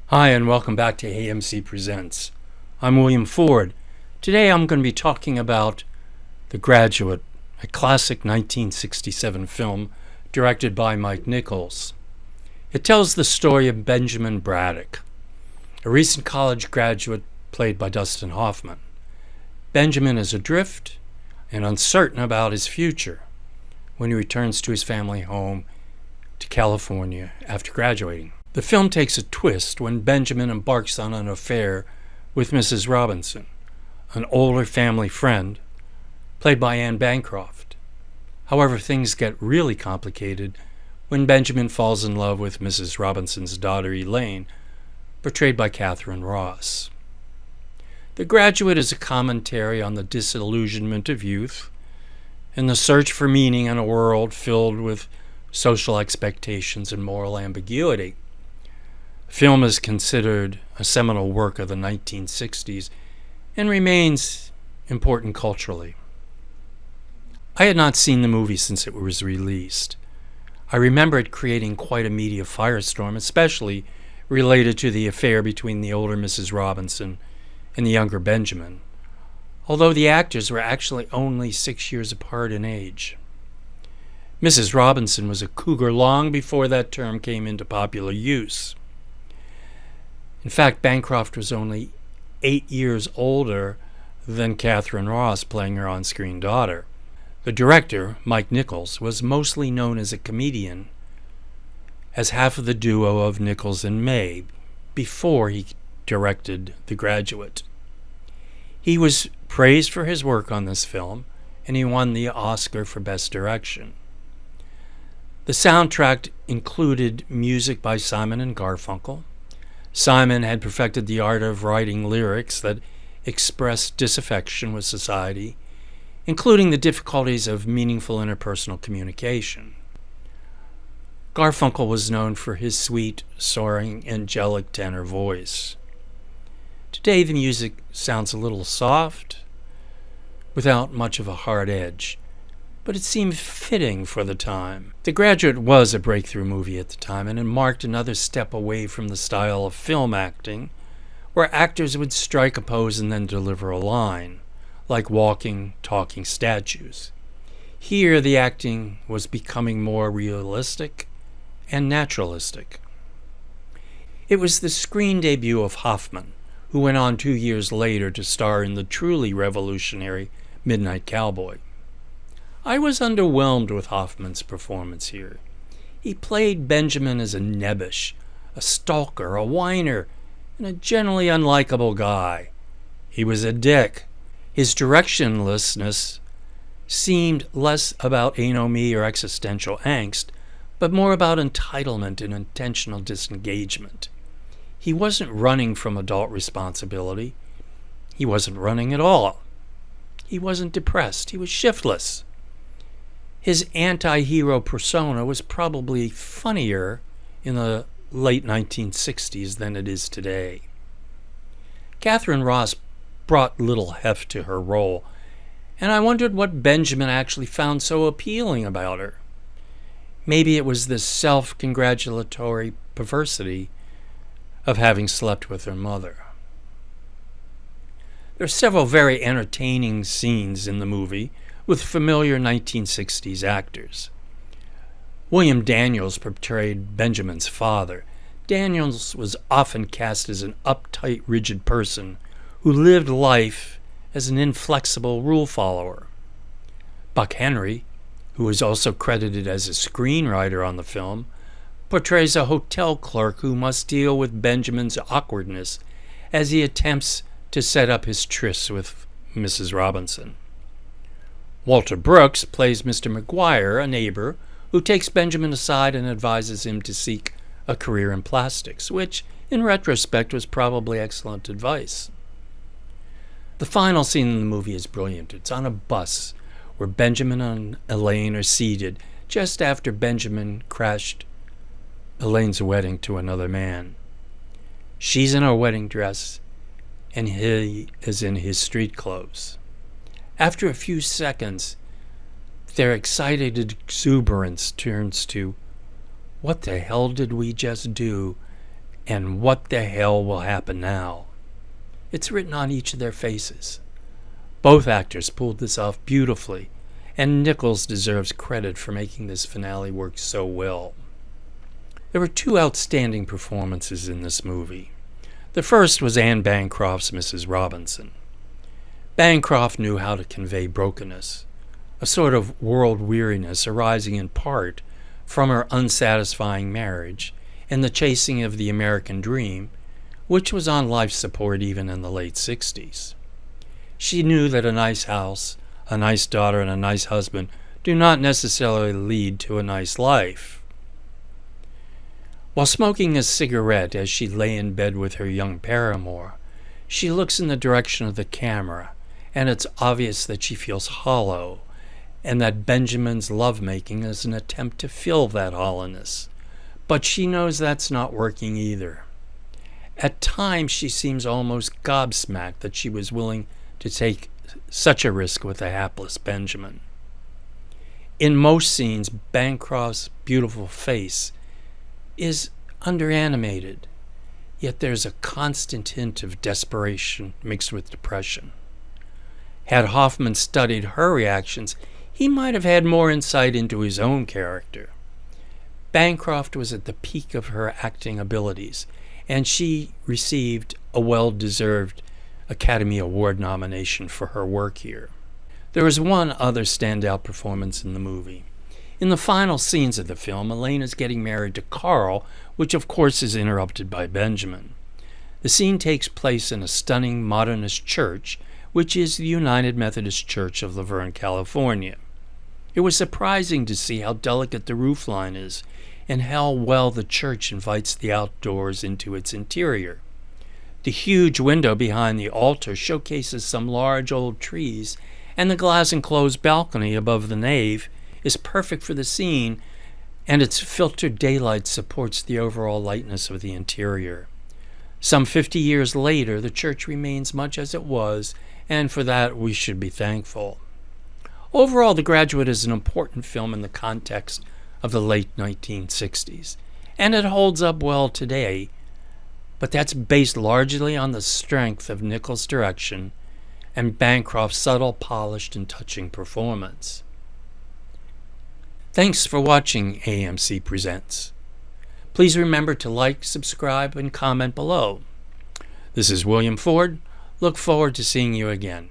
Hi, and welcome back to AMC Presents. I'm William Ford. Today I'm going to be talking about The Graduate, a classic 1967 film directed by Mike Nichols. It tells the story of Benjamin Braddock, a recent college graduate played by Dustin Hoffman. Benjamin is adrift and uncertain about his future when he returns to his family home to California after graduating. The film takes a twist when Benjamin embarks on an affair with Mrs. Robinson, an older family friend, played by Anne Bancroft. However, things get really complicated when Benjamin falls in love with Mrs. Robinson's daughter Elaine, portrayed by Catherine Ross. The Graduate is a commentary on the disillusionment of youth and the search for meaning in a world filled with social expectations and moral ambiguity. The film is considered a seminal work of the 1960s and remains important culturally. I had not seen the movie since it was released. I remember it creating quite a media firestorm, especially related to the affair between the older Mrs. Robinson and the younger Benjamin, although the actors were actually only 6 years apart in age. Mrs. Robinson was a cougar long before that term came into popular use. In fact, Bancroft was only 8 years older than Catherine Ross, playing her on-screen daughter. The director, Mike Nichols, was mostly known as a comedian, as half of the duo of Nichols and May, before he directed The Graduate. He was praised for his work on this film, and he won the Oscar for Best Direction. The soundtrack included music by Simon and Garfunkel. Simon had perfected the art of writing lyrics that expressed disaffection with society, including the difficulties of meaningful interpersonal communication. Garfunkel was known for his sweet, soaring, angelic tenor voice. Today the music sounds a little soft, without much of a hard edge, but it seemed fitting for the time. The Graduate was a breakthrough movie at the time, and it marked another step away from the style of film acting, where actors would strike a pose and then deliver a line, like walking, talking statues. Here, the acting was becoming more realistic and naturalistic. It was the screen debut of Hoffman, who went on 2 years later to star in the truly revolutionary Midnight Cowboy. I was underwhelmed with Hoffman's performance here. He played Benjamin as a nebbish, a stalker, a whiner, and a generally unlikable guy. He was a dick. His directionlessness seemed less about anomie or existential angst, but more about entitlement and intentional disengagement. He wasn't running from adult responsibility. He wasn't running at all. He wasn't depressed. He was shiftless. His anti-hero persona was probably funnier in the late 1960s than it is today. Catherine Ross brought little heft to her role, and I wondered what Benjamin actually found so appealing about her. Maybe it was the self-congratulatory perversity of having slept with her mother. There are several very entertaining scenes in the movie with familiar 1960s actors. William Daniels portrayed Benjamin's father. Daniels was often cast as an uptight, rigid person who lived life as an inflexible rule follower. Buck Henry, who is also credited as a screenwriter on the film, portrays a hotel clerk who must deal with Benjamin's awkwardness as he attempts to set up his tryst with Mrs. Robinson. Walter Brooks plays Mr. McGuire, a neighbor who takes Benjamin aside and advises him to seek a career in plastics, which, in retrospect, was probably excellent advice. The final scene in the movie is brilliant. It's on a bus where Benjamin and Elaine are seated just after Benjamin crashed Elaine's wedding to another man. She's in her wedding dress, and he is in his street clothes. After a few seconds, their excited exuberance turns to, "What the hell did we just do?" and what the hell will happen now? It's written on each of their faces. Both actors pulled this off beautifully, and Nichols deserves credit for making this finale work so well. There were two outstanding performances in this movie. The first was Anne Bancroft's Mrs. Robinson. Bancroft knew how to convey brokenness, a sort of world weariness arising in part from her unsatisfying marriage and the chasing of the American dream, which was on life support even in the late 60s. She knew that a nice house, a nice daughter, and a nice husband do not necessarily lead to a nice life. While smoking a cigarette as she lay in bed with her young paramour, she looks in the direction of the camera, and it's obvious that she feels hollow, and that Benjamin's lovemaking is an attempt to fill that hollowness. But she knows that's not working either. At times she seems almost gobsmacked that she was willing to take such a risk with a hapless Benjamin. In most scenes, Bancroft's beautiful face is underanimated, yet there's a constant hint of desperation mixed with depression. Had Hoffman studied her reactions, he might have had more insight into his own character. Bancroft was at the peak of her acting abilities, and she received a well-deserved Academy Award nomination for her work here. There is one other standout performance in the movie. In the final scenes of the film, Elaine is getting married to Carl, which of course is interrupted by Benjamin. The scene takes place in a stunning modernist church, which is the United Methodist Church of Laverne, California. It was surprising to see how delicate the roofline is and how well the church invites the outdoors into its interior. The huge window behind the altar showcases some large old trees, and the glass-enclosed balcony above the nave is perfect for the scene, and its filtered daylight supports the overall lightness of the interior. Some 50 years later, the church remains much as it was, and for that we should be thankful. Overall, The Graduate is an important film in the context of the late 1960s, and it holds up well today, but that's based largely on the strength of Nichols' direction and Bancroft's subtle, polished, and touching performance. Thanks for watching AMC Presents. Please remember to like, subscribe, and comment below. This is William Ford. Look forward to seeing you again.